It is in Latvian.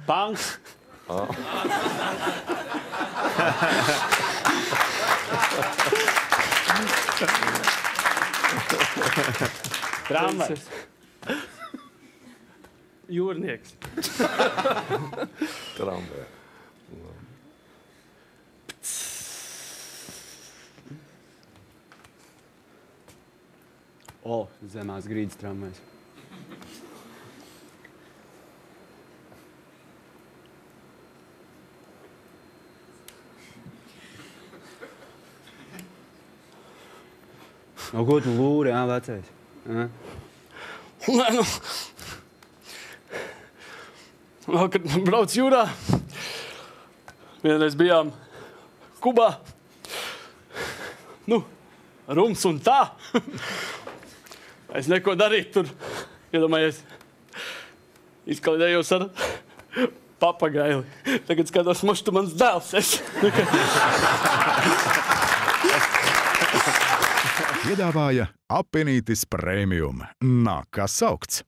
Panks. Tramvajs. Jūrnieks. Tramvajs. O, zemās grīdas tramvajs. O, ko tu lūri, vecais? Nē, nu... Vēl, kad brauc jūrā, vienreiz bijām Kubā. Nu, rums un tā. Es neko darīju tur, iedomājies, izkalidējos ar papagaili. Tagad skatos, moš tu mans dēls esi. Piedāvāja Appenītis Premium. Nāk kā saukts.